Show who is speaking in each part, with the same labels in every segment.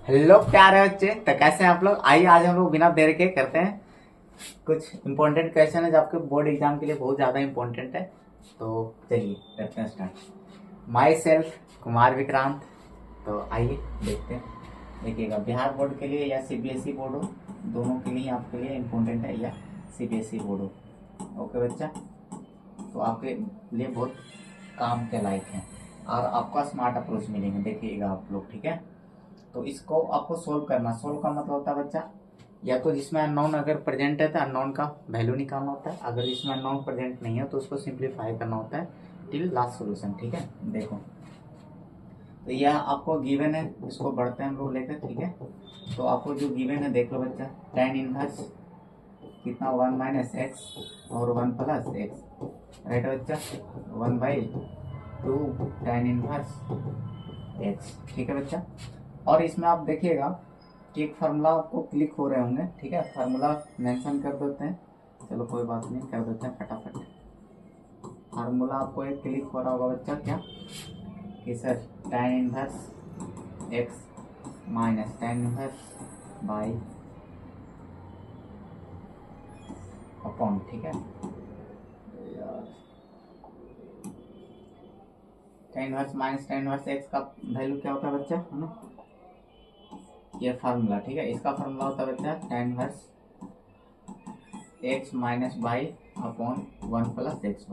Speaker 1: Hello प्यारे बच्चे, तो कैसे हैं आप लोग। आइए आज हम लोग बिना देर के करते हैं कुछ इंपॉर्टेंट क्वेश्चन है जो आपके बोर्ड एग्जाम के लिए बहुत ज़्यादा इंपॉर्टेंट है। तो चलिए करते हैं start. My self Kumar Vikrant. तो आइए देखते हैं। देखिएगा, बिहार बोर्ड के लिए या सीबीएसई बोर्ड हो, दोनों के लिए आपके लिए इम्पोर्टेंट है, या सीबीएसई बोर्ड हो। ओके बच्चा, तो आपके लिए बहुत काम के लायक है और आपका स्मार्ट अप्रोच मिलेंगे। देखिएगा आप लोग, ठीक है। तो इसको आपको सोल्व करना। सोल्व का मतलब होता है बच्चा, या तो जिसमें अननोन अगर प्रेजेंट है तो अननोन का वैल्यू निकालना होता है, अगर जिसमें अननोन प्रेजेंट नहीं है तो उसको सिंप्लीफाई करना होता है टिल लास्ट सोल्यूशन, ठीक है। देखो, तो यह आपको गिवन है, इसको बढ़ते हैं हम लोग लेकर, ठीक है। तो आपको जो गिवन है देख लो बच्चा, tan इनवर्स कितना 1 - x और 1 + x, राइट बच्चा। 1/2 tan इनवर्स x, ठीक है बच्चा। और इसमें आप देखिएगा कि एक फार्मूला आपको क्लिक हो रहे होंगे, ठीक है। फार्मूला मेंशन कर देते हैं, चलो कोई बात नहीं, कर देते हैं फटाफट। फार्मूला आपको एक क्लिक हो रहा होगा बच्चा, क्या कि sir tan inverse x minus tan inverse by upon, ठीक है यार। tan inverse minus tan inverse x का वैल्यू क्या होता है बच्चा, है ना, ये फार्मूला, ठीक है। इसका फार्मूला होता है बच्चा tan inverse x minus by upon 1 + x/।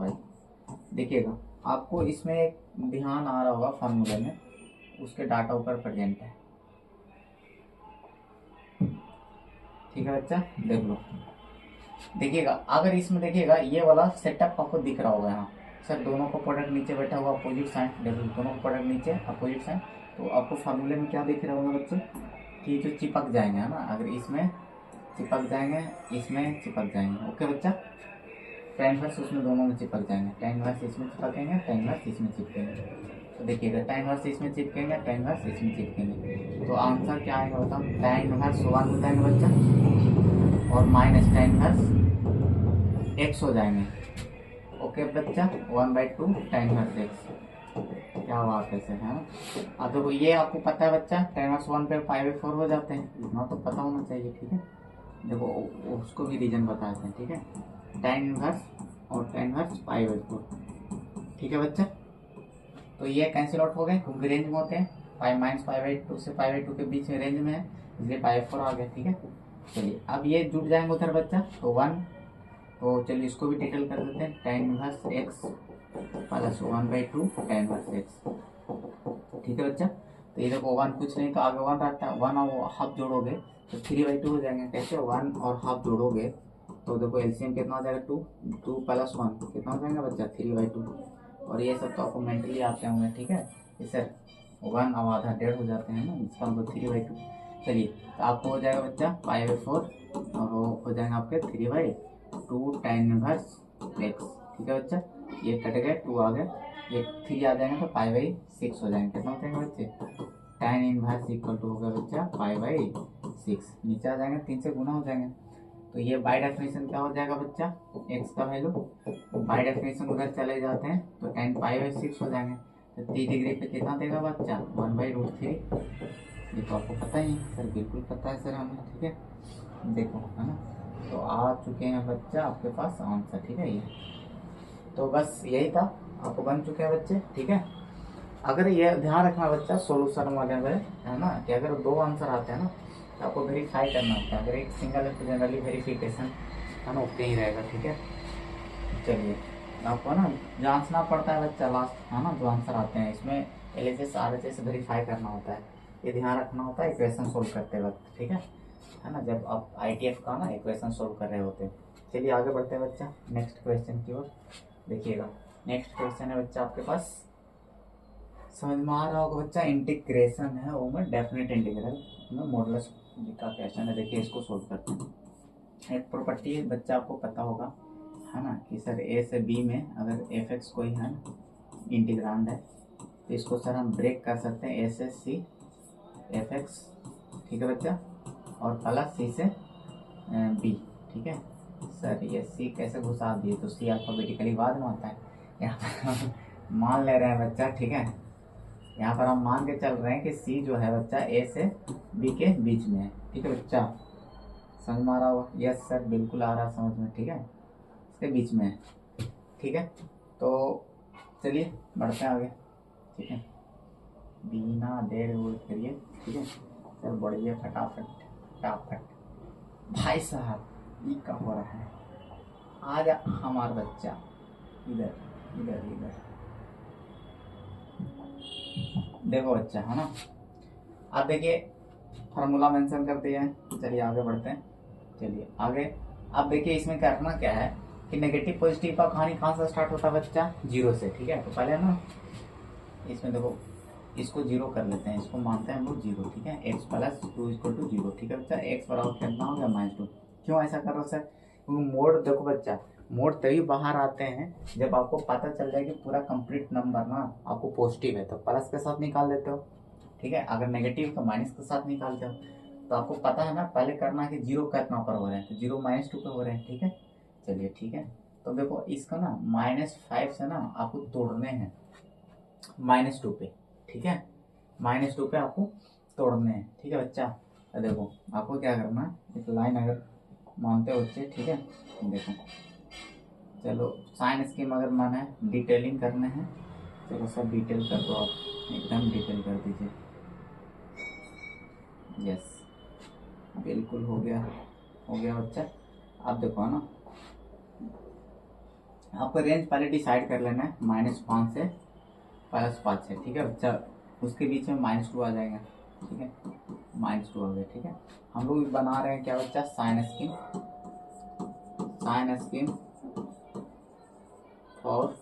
Speaker 1: देखिएगा, आपको इसमें एक ध्यान आ रहा होगा फार्मूले में, उसके डाटा ऊपर प्रेजेंट है, ठीक है बच्चा। देख लो, देखिएगा अगर इसमें देखिएगा ये वाला सेटअप आपको दिख रहा होगा यहाँ। सर दोनों को प्रोडक्ट नीचे बैठा हुआ अपोजिट साइन, देख लो दोनों को प्रोडक्ट नीचे अपोजिट साइन। तो आपको फार्मूले में क्या दिख रहा होगा बच्चे कि जो चिपक जाएंगे, है ना, अगर इसमें चिपक जाएंगे, इसमें चिपक जाएंगे। ओके बच्चा, tan इनवर्स उसमें दोनों में चिपक जाएंगे, tan इनवर्स इसमें चिपकेंगे, tan इनवर्स इसमें चिपकेंगे। तो देखिएगा tan इनवर्स इसमें चिपकेंगे, tan इनवर्स इसमें चिपकेंगे, तो आंसर क्या आएगा बताओ। tan इनवर्स 1 हो जाएंगे बच्चा, और माइनस tan इनवर्स x हो जाएंगे। ओके बच्चा, 1/2 tan इनवर्स x। क्या बात है सर, है ना। अब देखो ये आपको पता है बच्चा, tan इनवर्स 1 पे 5/4 हो जाते हैं, इतना तो पता होना चाहिए, ठीक है। देखो उसको भी रीजन बताते हैं, ठीक है। tan इनवर्स और tan इनवर्स 5/4, ठीक है बच्चा। तो ये कैंसिल आउट हो गए क्योंकि रेंज में होते हैं, 5 - 5/2 से 5/2 के बीच में रेंज में है, इसलिए 5/4 आ गया, ठीक है। चलिए अब ये जुट जाएंगे उधर बच्चा, तो 1, तो चलिए इसको भी डिटेल कर देते हैं, tan inverse x + 1/2 tan inverse x, ठीक है बच्चा। तो ये देखो 1 कुछ नहीं तो आगे 1 रहता है, 1 और हाफ जोड़ोगे तो 3/2 हो जाएंगे। कैसे 1 और हाफ जोड़ोगे तो देखो एलसीएम कितना हो जाएगा, 2 2 + 1 कितना हो जाएगा बच्चा 3/2। और ये सब तो आपको मेंटली आते होंगे, ठीक है। ये सर 1 और आधा 1.5 हो जाते हैं ना, इसका मतलब 3/2। चलिए तो आपको हो जाएगा बच्चा 5/4, और वो हो जाएंगे आपके 3/2 tan इनवर्स x, ठीक है बच्चा। ये कट गए, 2 आ गए, ये 3 आ जाएंगे तो 5/6 हो जाएंगे। कितना हो जाएंगे बच्चे, tan इनवर्स इक्वल टू होगा बच्चा 5/6, नीचे आ जाएंगे, 3 से गुना हो जाएंगे। तो ये बाय डेफिनेशन क्या हो जाएगा बच्चा, x का वैल्यू बाय डेफिनेशन उधर चले जाते हैं तो tan 5/6 हो जाएंगे। तो 30 डिग्री पे कितना देगा बच्चा 1/√3। ये तो आपको पता ही है सर, बिल्कुल पता है सर हमें, ठीक है। देखो, है ना, तो आ चुके हैं बच्चा आपके पास आंसर, ठीक है। ये तो बस यही था, आपको बन चुके हैं बच्चे, ठीक है। अगर ये ध्यान रखना बच्चा सोल्यूशन वाले में, है ना, कि अगर 2 आंसर आते हैं ना तो आपको वेरीफाई करना होता है। अगर एक सिंगल है तो जनरली वेरिफिकेशन, है ना, ओके ही रहेगा, ठीक है। चलिए आपको ना जांचना पड़ता है बच्चा लास्ट, है ना, जो आंसर आते हैं इसमें एलएचएस आरएचएस वेरीफाई करना होता है, ये ध्यान रखना होता है इक्वेशन सोल्व करते वक्त, ठीक है ना, जब आप आईटीएफ का ना इक्वेशन सोल्व कर रहे होते हैं। चलिए आगे बढ़ते हैं बच्चा नेक्स्ट क्वेश्चन की ओर। देखिएगा नेक्स्ट क्वेश्चन है बच्चा आपके पास, समझ में आ रहा होगा बच्चा, इंटीग्रेशन है वो में डेफिनेट इंटीग्रल में मॉडुलस का क्वेश्चन है। देखिए इसको सोल्व करते हैं। एक प्रॉपर्टी है बच्चा आपको पता होगा, है ना, कि सर ए से बी में अगर एफ एक्स कोई है इंटीग्रांड है तो इसको सर हम ब्रेक कर सकते हैं, ए से सी एफ एक्स, ठीक है बच्चा, और प्लस सी से बी, ठीक है। सर ये सी कैसे घुसा दिए, तो सी अल्फाबेटिकली बाद में आता है, यहाँ पर मान ले रहे हैं बच्चा, ठीक है। यहाँ पर हम मान के चल रहे हैं कि सी जो है बच्चा ए से बी के बीच में है। ठीक है बच्चा, समझ में आ रहा होगा? यस सर, बिल्कुल आ रहा समझ में। ठीक है, इसके बीच में है। ठीक है, तो चलिए बढ़ते हैं आगे। ठीक है, बिना देर वेट करिए। ठीक है सर, बढ़िए फटाफट फटाफट। भाई साहब ये क्या हो रहा है? आ जा हमारा बच्चा, इधर इधर इधर देखो बच्चा, है ना? अब देखिए फार्मूला मेंशन कर दिया है। चलिए आगे बढ़ते हैं। चलिए आगे। अब देखिए इसमें करना क्या है कि नेगेटिव पॉजिटिव का कहानी कहाँ से स्टार्ट होता है बच्चा? जीरो से। ठीक है, तो पहले ना इसमें देखो, इसको जीरो कर लेते हैं, इसको मानते हैं हम लोग जीरो। ठीक है, x plus two equal to zero. ठीक है बच्चा, एक्स बराबर कितना हो गया? -2। क्यों ऐसा कर रहे हो सर? क्योंकि मोड देखो बच्चा, मोड तभी बाहर आते हैं जब आपको पता चल जाए कि पूरा कंप्लीट नंबर ना आपको पॉजिटिव है तो प्लस के साथ निकाल देते हो। ठीक है, अगर नेगेटिव तो माइनस के साथ निकालते हो। तो आपको पता है ना पहले करना है कि जीरो कितना पर हो रहे हैं, तो जीरो -2 पे हो रहे हैं। ठीक है, चलिए ठीक है। तो देखो इसका ना -5 से ना आपको तोड़ने हैं -2 पे। ठीक है, -2 पे आपको तोड़ने हैं। ठीक है बच्चा, तो देखो आपको क्या करना है, एक लाइन अगर मानते हो बच्चे। ठीक है, देखो चलो साइन स्कीम अगर माना है, डिटेलिंग करने हैं, चलो सब डिटेल कर दो आप, एकदम डिटेल कर दीजिए। यस, बिल्कुल हो गया बच्चा। अब देखो है ना, आपको रेंज पहले डिसाइड कर लेना है -5 से +5 है। ठीक है बच्चा, उसके बीच में -2 आ जाएगा। ठीक है, -2 आ गया। ठीक है, हम लोग बना रहे हैं क्या बच्चा? साइन स्कीम और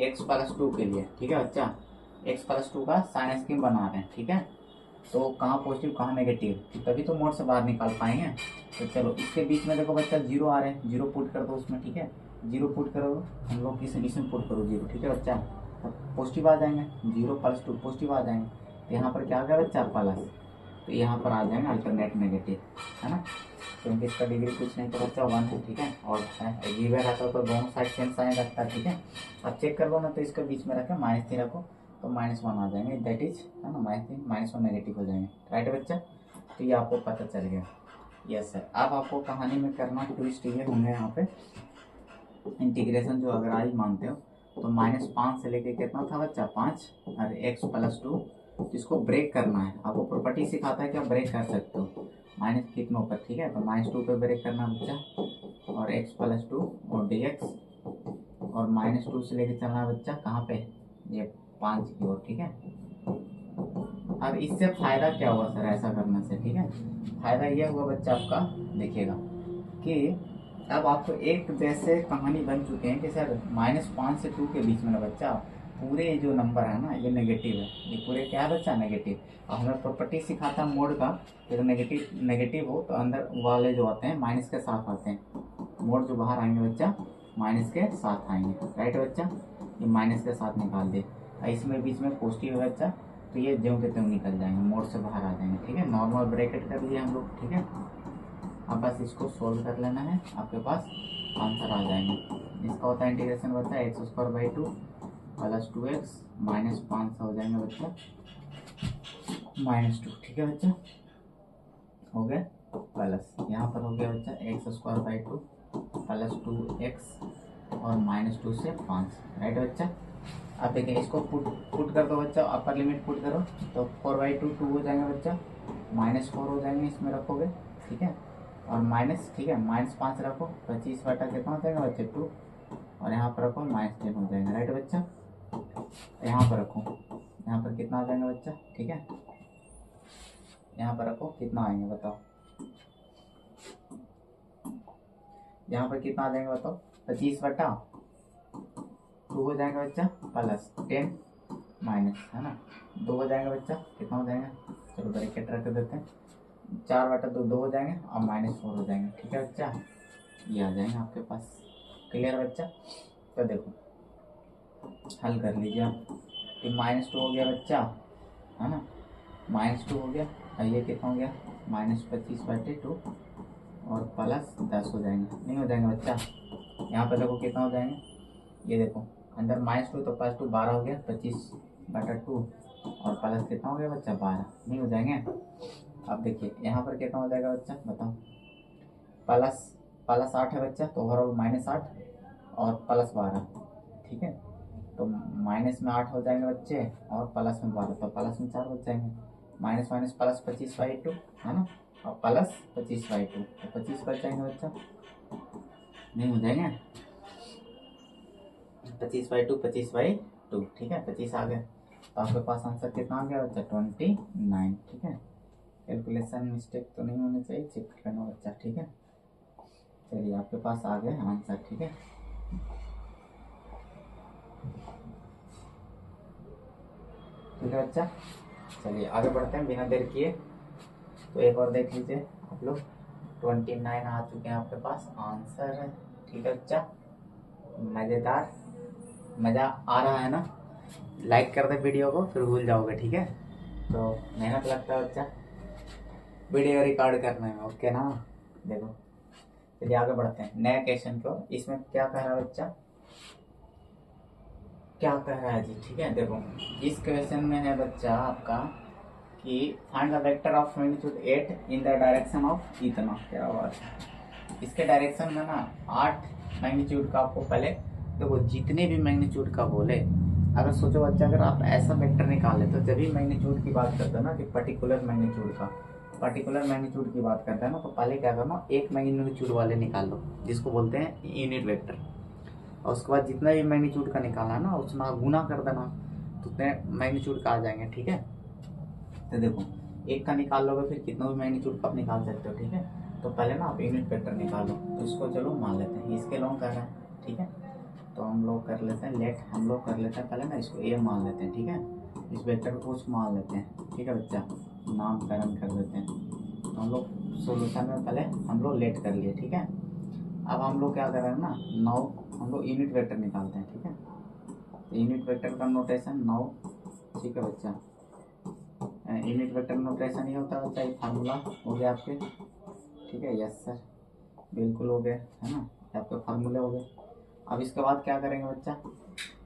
Speaker 1: x+2 के लिए। ठीक है बच्चा, x+2 का साइन स्कीम बना रहे हैं। ठीक है, तो कहाँ पॉजिटिव कहाँ नेगेटिव, तभी तो मोड से बाहर निकाल पाएंगे। तो चलो इसके बीच में देखो बच्चा जीरो आ रहे हैं, जीरो पुट कर दो उसमें। ठीक है, जीरो पुट करो, हम लोग इसमें पुट करो जीरो। ठीक है बच्चा, तो पॉजिटिव आ जाएंगे, 0+2 पॉजिटिव आ जाएंगे। तो यहाँ पर क्या आ गया बच्चा? प्लस। तो यहाँ पर आ जाएंगे अल्टरनेट नेगेटिव, है ना? क्योंकि इसका डिग्री कुछ नहीं तो बच्चा 1 है। ठीक है, और गिवन रहता तो दोनों साइड सेम साइन रखता है। ठीक है, अब चेक कर लो ना, तो इसके बीच में रखें -3 रखो तो -1 आ जाएंगे, दैट इज है ना -3 -1 नेगेटिव हो जाएंगे। राइट बच्चा, तो ये आपको पता चल गया। यस सर, अब आपको कहानी में करना ट्विस्ट ये होंगे यहाँ पे इंटीग्रेशन जो अगर आई मानते हो तो -5 से लेके कितना था बच्चा? 5 और x+2। तो इसको ब्रेक करना है, आपको प्रॉपर्टी सिखाता है कि आप ब्रेक कर सकते हो माइनस कितनों पर। ठीक है, तो -2 पे ब्रेक करना बच्चा, और x+2 और dx, और -2 से लेके चलना है बच्चा कहाँ पे? ये 5 की ओर। ठीक है, अब इससे फायदा क्या हुआ सर ऐसा करने से? ठीक है, फायदा ये हुआ बच्चा आपका, देखिएगा कि अब आपको एक जैसे कहानी बन चुके हैं कि सर -5 से 2 के बीच में ना बच्चा पूरे जो नंबर है ना ये नेगेटिव है, ये पूरे क्या है बच्चा? नेगेटिव। और हमें प्रॉपर्टी सिखाता मोड का कि अगर नेगेटिव हो तो अंदर वाले जो आते हैं माइनस के साथ आते हैं, मोड जो बाहर आएंगे बच्चा माइनस के साथ आएंगे। राइट बच्चा, ये माइनस के साथ निकाल दे, इसमें बीच में पॉजिटिव है बच्चा, तो ये ज्यों के त्यों निकल जाएंगे, मोड से बाहर आ जाएंगे। ठीक है, नॉर्मल ब्रैकेट कर लिए हम लोग। ठीक है, अब बस इसको सोल्व कर लेना है, आपके पास आंसर आ जाएंगे। इसका होता है इंटीग्रेशन बच्चा x²/2 + 2x -5 हो जाएंगे बच्चा -2। ठीक है बच्चा, हो गया प्लस, यहाँ पर हो गया बच्चा x²/2 + 2x और -2 से 5। राइट बच्चा, अब देखिए इसको पुट कर दो बच्चा, अपर लिमिट पुट करो तो 4/2 2 हो जाएंगे बच्चा, -4 हो जाएंगे इसमें रखोगे। ठीक है, और माइनस, ठीक है -5 रखो, 25 बटा कितना हो जाएगा बच्चे? 2, और यहाँ पर रखो -10 हो जाएगा। राइट बच्चा, यहाँ पर रखो, यहाँ पर कितना आ जाएगा बच्चा? ठीक है, यहाँ पर रखो, कितना आएंगे बताओ? यहाँ पर कितना आ जाएगा बताओ? 25 बटा 2 हो जाएगा बच्चा, प्लस 10 माइनस, है ना 2 हो जाएगा बच्चा, कितना हो जाएगा? चलो ब्रैकेट रख देते हैं, 4/2 2 हो जाएंगे और -4 हो जाएंगे। ठीक है बच्चा, ये आ जाएंगे आपके पास। क्लियर बच्चा, तो देखो हल कर लीजिए आप। तो -2 हो गया बच्चा, है ना, -2 हो गया, और ये कितना हो गया? -25/2 और +10 हो जाएंगे, नहीं हो जाएंगे बच्चा? यहाँ पर देखो कितना हो जाएंगे, ये देखो अंदर -2 तो +2 12 हो गया, 25 बटा 2 और प्लस कितना हो गया बच्चा 12, नहीं हो जाएंगे। अब देखिए यहाँ पर कितना हो जाएगा बच्चा बताओ, प्लस प्लस 8 है बच्चा, तो ओवरऑल -8 और प्लस 12, ठीक है। तो माइनस में 8 हो जाएंगे बच्चे और प्लस में 12, तो प्लस में 4 बच जाएंगे। माइनस माइनस प्लस 25/2 है ना, और प्लस 25/2, तो 25 बच जाएंगे बच्चा, नहीं हो जाएंगे। 25/2 25/2, ठीक है, 25 आ गए। तो आपके पास आंसर कितना आ गया बच्चा 29, ठीक है। कैलकुलेशन मिस्टेक तो नहीं होनी चाहिए, चेक कर लेना बच्चा, ठीक है। चलिए आपके पास आ गए आंसर, ठीक है। ठीक है बच्चा, चलिए आगे बढ़ते हैं बिना देर किए। तो एक और देख लीजिए आप लोग, 29 आ चुके हैं आपके पास आंसर, ठीक है बच्चा। मज़ेदार, मज़ा आ रहा है ना? लाइक कर दे वीडियो को, फिर भूल जाओगे, ठीक है। तो मेहनत लगता है बच्चा वीडियो रिकॉर्ड करने में, ओके ना। देखो चलिए आगे बढ़ते हैं नए क्वेश्चन को। इसमें क्या कह रहा है बच्चा, क्या कह रहा है जी, ठीक है। देखो इस क्वेश्चन में है बच्चा आपका कि find the vector of magnitude 8 in the direction of इतना, क्या बात है। इसके डायरेक्शन में ना 8 मैग्नीट्यूड का आपको पहले देखो, जितने भी मैग्नीट्यूड का बोले, अगर सोचो बच्चा, अगर आप ऐसा वेक्टर निकाले तो जब भी मैग्नीट्यूड की बात करते हैं ना, कि पर्टिकुलर मैग्नीट्यूड की बात करते हैं ना, तो पहले क्या करना, एक मैग्नीट्यूड वाले निकाल लो जिसको बोलते हैं यूनिट वेक्टर, और उसके बाद जितना भी मैग्नीट्यूड का निकाला ना उतना गुना कर देना, तो उतने मैग्नीट्यूड का आ जाएंगे, ठीक है। तो देखो एक का निकाल लोगे फिर कितना भी मैग्नीट्यूड का आप निकाल सकते हो, ठीक है। तो पहले ना आप यूनिट वेक्टर निकालो, तो इसको चलो मान लेते हैं, इसके लॉन्ग कर रहे हैं, ठीक है। तो हम लोग कर लेते हैं लेट, हम लोग कर लेते हैं पहले ना इसको ए मान लेते हैं, ठीक है। इस वेक्टर को कुछ मान लेते हैं, ठीक है बच्चा, नामकरण कर देते हैं। तो हम लोग सोल्यूशन में पहले हम लोग लेट कर लिए, ठीक है। अब हम लोग क्या कर रहे हैं ना, 9 हम लोग यूनिट वेक्टर निकालते हैं, ठीक है। तो यूनिट वेक्टर का नोटेशन 9, ठीक है बच्चा। यूनिट वेक्टर नोटेशन ये होता है बच्चा, ये फार्मूला हो गया आपके, ठीक है। यस सर, बिल्कुल हो गए, है ना, आपके फार्मूले हो गए। अब इसके बाद क्या करेंगे बच्चा,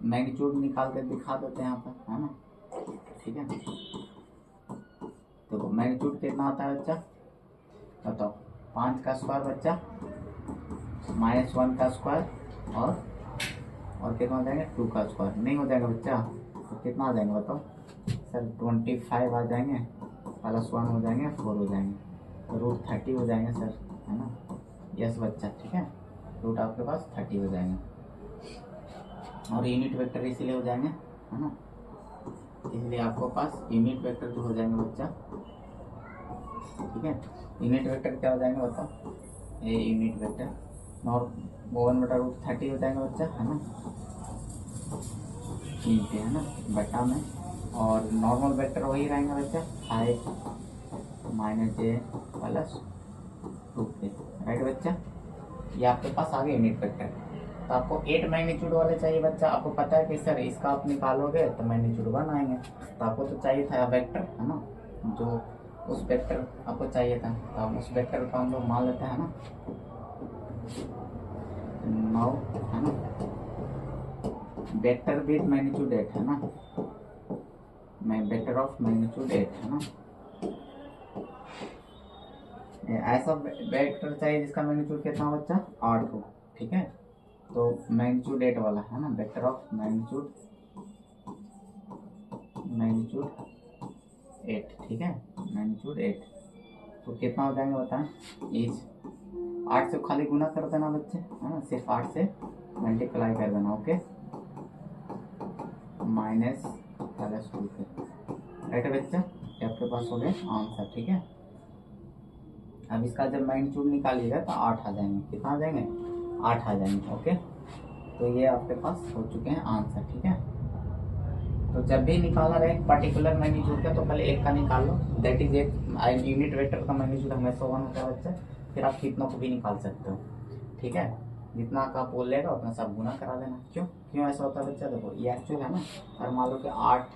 Speaker 1: मैग्नीट्यूड निकाल के दिखा देते हैं यहाँ पर, है ना, ठीक है। तो मैग्नीट्यूड कितना आता है बच्चा बताओ, 5 का स्क्वायर बच्चा, -1 का स्क्वायर और कितना हो जाएंगे 2 का स्क्वायर, नहीं हो जाएगा बच्चा, तो कितना आ जाएंगे बताओ सर, 25 आ जाएंगे, +1 हो जाएंगे, 4 हो जाएंगे, तो √30 हो जाएंगे सर, है ना। यस बच्चा, ठीक है, रूट आपके पास 30 हो जाएंगे, और यूनिट वेक्टर इसीलिए हो जाएंगे, है ना, इसलिए आपको पास यूनिट वेक्टर जो हो जाएंगे बच्चा, ठीक है। यूनिट वेक्टर क्या हो जाएंगे बताओ, ये यूनिट वेक्टर और 1/√30 हो जाएंगे बच्चा, है ना, ठीक है ना, बटा में, और नॉर्मल वेक्टर वही रहेंगे बच्चा 5 -j + 2k, राइट बच्चा। ये आपके पास आ गए यूनिट वेक्टर। तो आपको 8 मैग्नीट्यूड वाले चाहिए बच्चा, आपको पता है कि सर इसका आप निकालोगे तो मैग्नीट्यूड 1 आएंगे, तो आपको तो चाहिए था वेक्टर, है ना, जो उस वेक्टर आपको चाहिए था, तो हम उस वेक्टर को हम लोग मान लेते हैं ना, 9, है ना, वेक्टर विद मैग्नीट्यूड 8, है ना, वेक्टर ऑफ मैग्नीट्यूड 8, है ना। ऐसा वेक्टर चाहिए जिसका मैग्नीट्यूड कितना बच्चा 8 हो, ठीक है। तो मैग्नीट्यूड 8 वाला, है ना, वेक्टर ऑफ मैग्नीट्यूड 8, ठीक है, मैग्नीट्यूड 8, तो कितना हो जाएंगे बताएं, इज 8 से खाली गुना कर देना बच्चे, है ना, सिर्फ 8 से मल्टीप्लाई कर देना, ओके, -+2 के, राइट है बच्चा, ये आपके पास हो गए आंसर, ठीक है। अब इसका जब मैग्नीट्यूड निकालिएगा तो 8 आ जाएंगे, कितना आ जाएंगे 8 आ जाएंगे, ओके। तो ये आपके पास हो चुके हैं आंसर, ठीक है। तो जब भी निकाला रहे पर्टिकुलर मैग्नीट्यूड का, तो पहले एक का निकाल लो, दैट इज एक यूनिट वेक्टर का मैग्नीट्यूड हमेशा 1 होता है बच्चा, फिर आप कितनों को भी निकाल सकते हो, ठीक है। जितना का बोल लेगा उतना सब गुना करा देना, क्यों ऐसा होता है बच्चा, देखो ये एक्चुअल है ना, और मान लो कि 8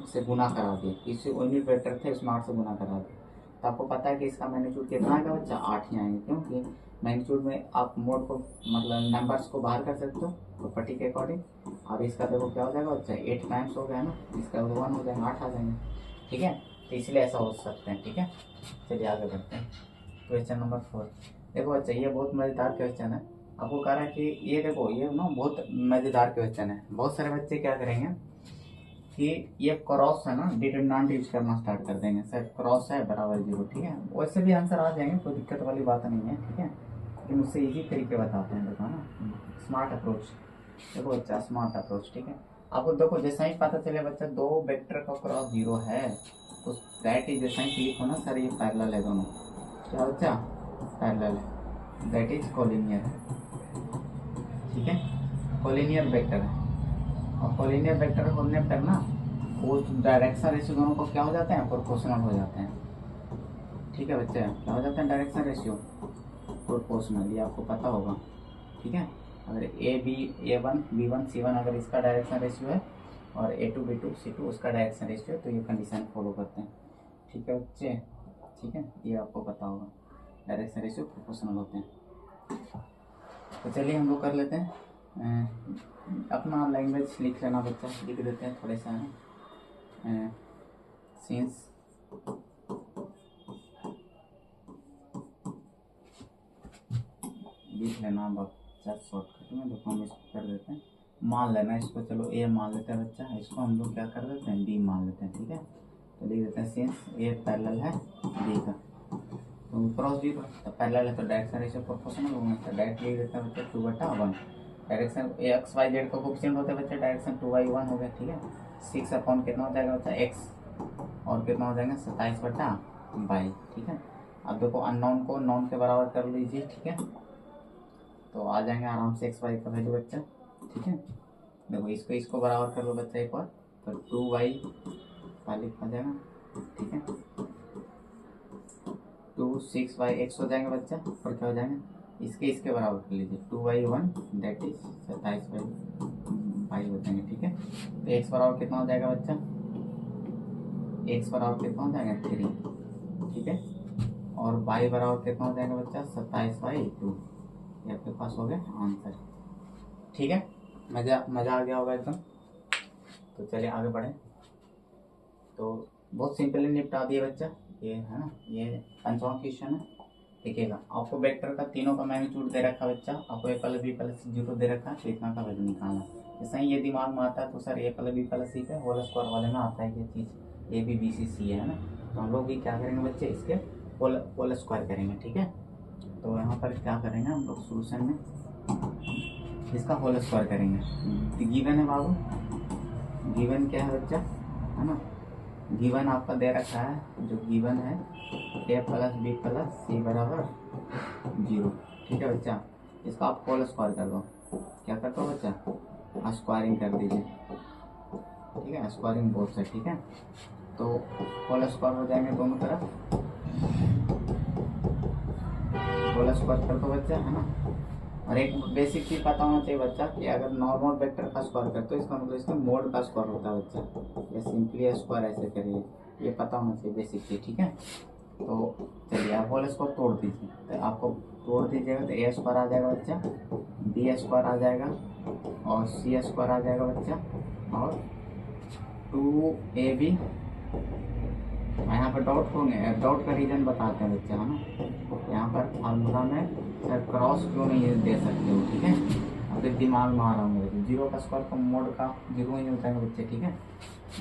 Speaker 1: से गुना करा दिए, इससे यूनिट वेक्टर थे उसमें 8 से गुना करा दिए, तो आपको पता है कि इसका मैग्नीट्यूड कितना आएगा बच्चा, 8 ही आएंगे, क्योंकि मैग्नीट्यूड में आप मोड को मतलब नंबर्स को बाहर कर सकते हो प्रॉपर्टी के अकॉर्डिंग। अब इसका देखो क्या हो जाएगा बच्चा, 8 टाइम्स हो गया ना, इसका 1 हो जाएगा, 8 आ जाएंगे, ठीक है। तो इसलिए ऐसा हो सकते हैं, ठीक है। चलिए आगे बढ़ते हैं। क्वेश्चन नंबर 4 देखो बच्चा, ये बहुत मज़ेदार क्वेश्चन है। आपको कह रहा है कि ये देखो, ये ना बहुत मज़ेदार क्वेश्चन है। बहुत सारे बच्चे क्या करेंगे कि ये क्रॉस है ना, डिटरमिनेंट यूज करना स्टार्ट कर देंगे, सर क्रॉस है बराबर 0, ठीक है। वैसे भी आंसर आ जाएंगे, कोई दिक्कत वाली बात नहीं है, ठीक है। लेकिन उससे इजी तरीके बताते हैं, देखो ना, स्मार्ट अप्रोच। देखो बच्चा, स्मार्ट अप्रोच, ठीक है। आपको देखो जैसा ही पता चले बच्चा 2 वेक्टर का क्रॉस 0 है, तो दैट इज जैसा ही क्लिक होना, सर ये पैरेलल है दोनों, क्या बच्चा, पैरेलल है, दैट इज कोलिनियर है, ठीक है। कोलिनियर वेक्टर है, और कोलिनियर वेक्टर होने पर ना वो डायरेक्शन रेशियो दोनों को क्या हो जाते हैं, प्रोपोर्शनल हो जाते हैं, ठीक है बच्चे। क्या हो जाते हैं, डायरेक्शन रेशियो प्रोपोर्शनल, ये आपको पता होगा, ठीक है। अगर A1 B1 C1 अगर इसका डायरेक्शन रेशियो है और A2 B2 C2 उसका डायरेक्शन रेशियो है, तो ये कंडीशन फॉलो करते हैं, ठीक है बच्चे, ठीक है। ये आपको पता होगा, डायरेक्शन रेशियो प्रोपोर्शनल होते हैं। तो चलिए हम लोग कर लेते हैं, अपना लैंग्वेज लिख लेना बच्चा, लिख देते हैं थोड़े सा है, सिंस लिख लेना बच्चा शॉर्टकट में। देखो हम इसको कर देते हैं, मान लेना इसको, चलो ए मान लेते हैं बच्चा, इसको हम लोग क्या कर देते हैं, बी मान लेते हैं, ठीक है। तो लिख देते हैं सिंस ए पैरेलल है बी का, तो क्रॉस बी पर तो पैरेलल है, तो डायरेक्शन रेशियो प्रोपोर्शनल होगा, तो डायरेक्ट लिख देते हैं बच्चा 2/1। डायरेक्शन एक्स वाई जेड का कोफिशिएंट होता है बच्चा, डायरेक्शन 2/1 हो गया, ठीक है। 6 अपॉन कितना हो जाएगा बच्चा, एक्स, और कितना हो जाएगा 27/22, ठीक है। अब देखो अननोन को नॉन के बराबर कर लीजिए, ठीक है, तो आ जाएंगे आराम से एक्स वाई का वैल्यू बच्चा, ठीक है। देखो इसको बराबर कर लो बच्चा एक बार, तो 2y का लिखा जाएगा, ठीक है। 2 6y x हो जाएंगे बच्चा, और क्या हो जाएंगे, इसके बराबर कर लीजिए 2/1 दैट इज 27/22 हो जाएंगे, ठीक है। तो x बराबर कितना हो जाएगा बच्चा, x बराबर कितना हो जाएगा 3, ठीक है। और y बराबर कितना हो जाएगा बच्चा 27/2, ये आपके पास हो गया आंसर, ठीक है। मज़ा आ गया होगा एकदम। तो चलिए आगे बढ़े। तो बहुत सिंपली निपटा दिए बच्चा, ये है ना, ये 5वां क्वेश्चन है। देखिएगा आपको वेक्टर का तीनों का मैग्नीट्यूड दे रखा है बच्चा, आपको a + b + c 0 दे रखा है, तो इतना का वैल्यू निकालना। जैसे ही ये दिमाग में आता है तो सर a + b + c का होल स्क्वायर वाले में आता है ये चीज़, a b b c c है ना, तो हम लोग भी क्या करेंगे बच्चे, इसके होल स्क्वायर करेंगे, ठीक है। तो यहाँ पर क्या करेंगे हम लोग, सोल्यूशन में इसका होल स्क्वायर करेंगे। गिवन है बाबू, गिवन क्या है बच्चा, है ना, गिवन आपका दे रखा है, जो गिवन है a + b + c बराबर 0, ठीक है बच्चा। इसका आप होल स्क्वायर कर दो, क्या करते हो बच्चा, स्क्वायरिंग कर दीजिए, ठीक है, स्क्वायरिंग बोथ से, ठीक है। तो होल स्क्वायर हो जाएंगे दोनों तरफ, होल स्क्वायर कर दो बच्चा, है ना। और एक बेसिक चीज पता होना चाहिए बच्चा कि अगर नॉर्मल वेक्टर का स्क्वायर करते हो इसका मतलब इसका मोड का स्क्वायर होता है बच्चा, या सिंपली स्क्वायर ऐसे करिए, ये पता होना चाहिए बेसिक चीज, ठीक है। तो चलिए आप होल स्क्वायर तोड़ दीजिए, तो आपको तोड़ दीजिएगा तो a स्क्वायर आ जाएगा बच्चा, b स्क्वायर आ जाएगा, और c स्क्वायर आ जाएगा बच्चा, और 2ab, यहाँ पर डॉट होंगे, डॉट का रीजन बताते हैं बच्चा, है ना। यहाँ पर फार्मूला में सर क्रॉस क्यों नहीं दे सकते हो, ठीक है। अब एक दिमाग में आ रहा हूँ मेरे, 0 का स्क्वायर का मोड का 0 ही होता है बच्चे, ठीक है।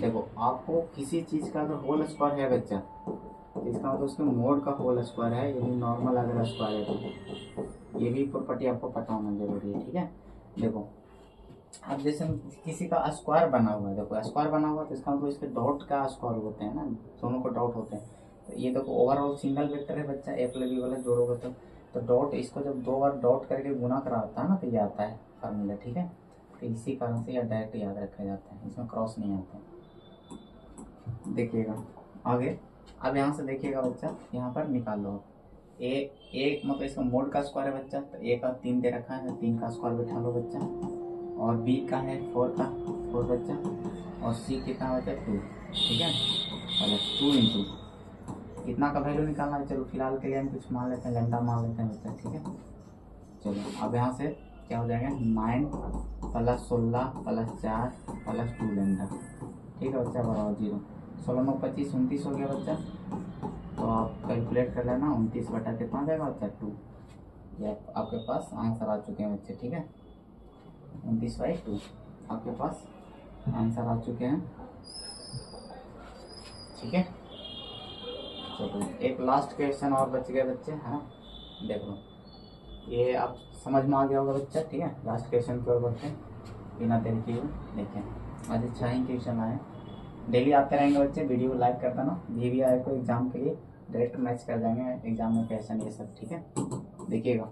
Speaker 1: देखो आपको किसी चीज़ का अगर होल स्क्वायर है बच्चा, तो इसका मतलब उसके मोड का होल स्क्वायर है, यदि नॉर्मल अगर स्क्वायर है तो ये भी प्रॉपर्टी आपको पता होना जरूरी है, ठीक है। देखो अब जैसे किसी का स्क्वायर बना हुआ है, देखो स्क्वायर बना हुआ तो इसका मतलब इसके डॉट का स्क्वायर होते हैं ना, दोनों को डॉट होते हैं। तो ये देखो ओवरऑल सिंगल वेक्टर है बच्चा, a + b वाला जोड़ोगे तो डॉट, इसको जब 2 बार डॉट करके गुना कराता है ना, तो ये आता है फार्मूला, ठीक है। तो इसी कारण से यह डायरेक्ट याद रखा जाता है, इसमें क्रॉस नहीं आता है। देखिएगा आगे, अब यहाँ से देखिएगा बच्चा, यहाँ पर निकाल लो एक मतलब इसका मोड का स्क्वायर है बच्चा, तो a का 3 दे रखा है, 3 का स्क्वायर बैठा लो बच्चा, और b का है 4 बच्चा, और c कितना बच्चा 2, ठीक है, मतलब 2 × कितना का वैल्यू निकालना है, चलो फिलहाल के लिए हम कुछ मान लेते हैं, लैम्डा मान लेते हैं बच्चा, ठीक है। चलो अब यहाँ से क्या हो जाएगा, 9 + 16 + 4 + 2 लैम्डा, ठीक है बच्चा, बराबर 0। 16 9 25 29 हो गया बच्चा। तो आप कैलकुलेट कर लेना, 29 बटा कितना जाएगा बच्चा, 2। ये आपके पास आंसर आ चुके हैं बच्चे, ठीक है, 29/2 आपके पास आंसर आ चुके हैं, ठीक है। चलो एक लास्ट क्वेश्चन और बच गया बच्चे, है ना, देख लो, ये आप समझ में आ गया होगा बच्चा, ठीक है। लास्ट क्वेश्चन की ओर बढ़ते हैं बिना देर किए। देखिए आज अच्छा ही क्वेश्चन आए, डेली आते रहेंगे बच्चे, वीडियो को लाइक कर देना, ये भी आए को एग्जाम के लिए डायरेक्ट मैच कर जाएंगे एग्जाम में क्वेश्चन ये सब, ठीक है। देखिएगा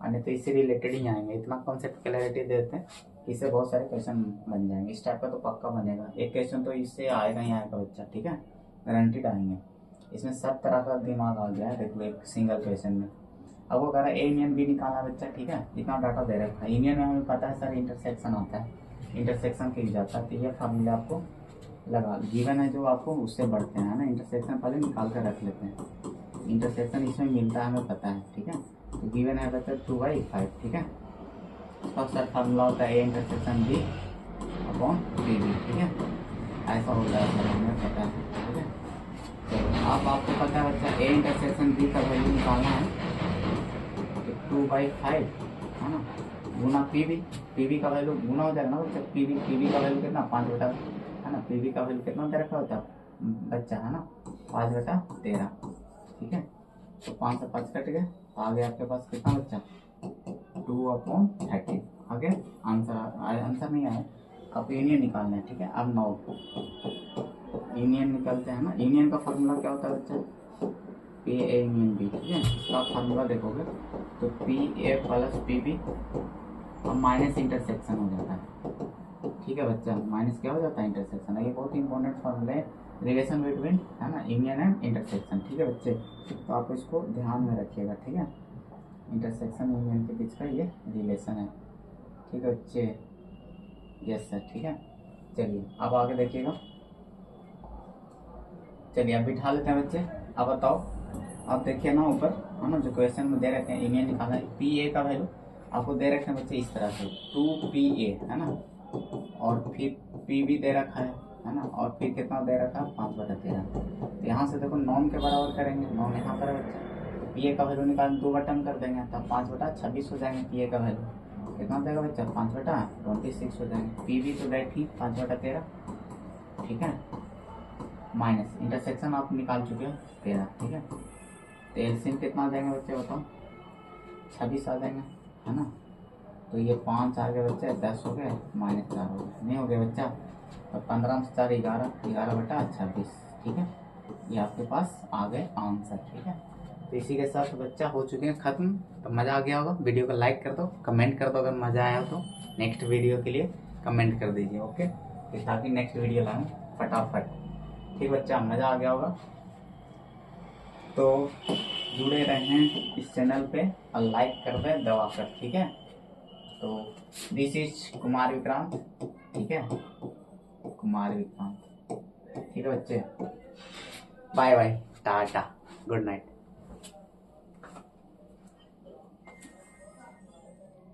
Speaker 1: अन्य तो इससे रिलेटेड ही आएंगे, इतना कॉन्सेप्ट क्लैरिटी देते हैं, इससे बहुत सारे क्वेश्चन बन जाएंगे, इस टाइप का तो पक्का बनेगा, एक क्वेश्चन तो इससे आएगा ही आएगा बच्चा, ठीक है, गारंटीड आएंगे। इसमें सब तरह का दिमाग आ गया है, देखो एक सिंगल क्वेश्चन में। अब वो कह रहा है ए यूनियन बी निकालना बच्चा, ठीक है, इतना डाटा दे रखा है, यूनियन में हमें पता है सर इंटरसेक्शन आता है, इंटरसेक्शन किया जाता है, तो ये फार्मूला आपको लगा गिवन है जो आपको उससे बढ़ते हैं, है ना, इंटरसेक्शन पहले निकाल कर रख लेते हैं, इंटरसेक्शन इसमें मिलता है हमें पता है, ठीक है। तो गिवन है बच्चा 2/5, ठीक है। उसका सर फार्मूला होता है A intersection B upon B B, ठीक है, ऐसा होता है सर, हमें पता है, ठीक है। चलो अब आपको पता है बच्चा ए इंटरसेक्शन बी का वैल्यू निकालना है, तो 2/5 है ना, गुना पी बी का वैल्यू गुना हो जाएगा ना बच्चा, पी बी का वैल्यू कितना 5 बटा, है ना, पी बी का वैल्यू कितना दे रखा होता है बच्चा, है ना, 5/13, ठीक है। तो 5 से 5 कट गए, आ गया आपके पास कितना बच्चा, 2/30, आगे आंसर नहीं आया, अब यूनियन निकालना है, ठीक है। अब 9 यूनियन निकलते हैं ना, यूनियन का फॉर्मूला क्या होता है बच्चा, पी ए यूनियन बी, ठीक है। इसका फॉर्मूला देखोगे तो P A plus P B और माइनस इंटरसेक्शन हो जाता है, ठीक है बच्चा, माइनस क्या हो जाता है, इंटरसेक्शन। ये बहुत ही इंपॉर्टेंट फॉर्मूला है, रिलेशन बिटवीन, है ना, यूनियन एंड इंटरसेक्शन, ठीक है बच्चे, तो आप इसको ध्यान में रखिएगा, ठीक है। इंटरसेक्शन यूनियन के बीच का ये रिलेशन है, ठीक है बच्चे, यस सर, ठीक है। चलिए अब आगे देखिएगा, चलिए अब बिठा लेते हैं बच्चे। अब बताओ, अब देखिए ना ऊपर, है ना, जो क्वेश्चन में दे रखे हैं यूनियन निकालना है, पी ए का वैल्यू आपको दे रखे हैं बच्चे इस तरह से 2PA, है ना, और फिर पी बी दे रखा है ना, और फिर कितना दे रखा है 5/13। तो यहाँ से देखो नॉन के बराबर करेंगे, नॉन यहाँ पर है बच्चा, पी ए का वैल्यू निकाल 2 बटन कर देंगे, तब 5/26 हो जाएंगे, पी ए का वैल्यू कितना देगा बच्चा 5/26 हो जाएंगे, पी बी तो डायरेक्ट ही 5/13, ठीक है, माइनस इंटरसेक्शन आप निकाल चुके हो 13, ठीक है। तो एलसीएम कितना देंगे बच्चे बताओ, 26 आ जाएंगे, है ना। तो ये 5 आ गए बच्चे, 10 हो गए, -4 हो गए, नहीं हो गया बच्चा, तो 15 में 4 11, 11/26, ठीक है। ये आपके पास आ गए आंसर, ठीक है। तो इसी के साथ बच्चा हो चुके हैं खत्म। तो मज़ा आ गया होगा, वीडियो को लाइक कर दो, कमेंट कर दो अगर मज़ा आया हो तो, नेक्स्ट वीडियो के लिए कमेंट कर दीजिए, ओके, ताकि नेक्स्ट वीडियो लाएँ फटाफट, ठीक बच्चा, मज़ा आ गया होगा। तो जुड़े रहें इस चैनल पे और लाइक कर दें दबाकर, ठीक है। तो दिस इज कुमार विक्रांत, ठीक है, कुमार विक्रांत, ठीक है बच्चे, bye bye, tata, good night.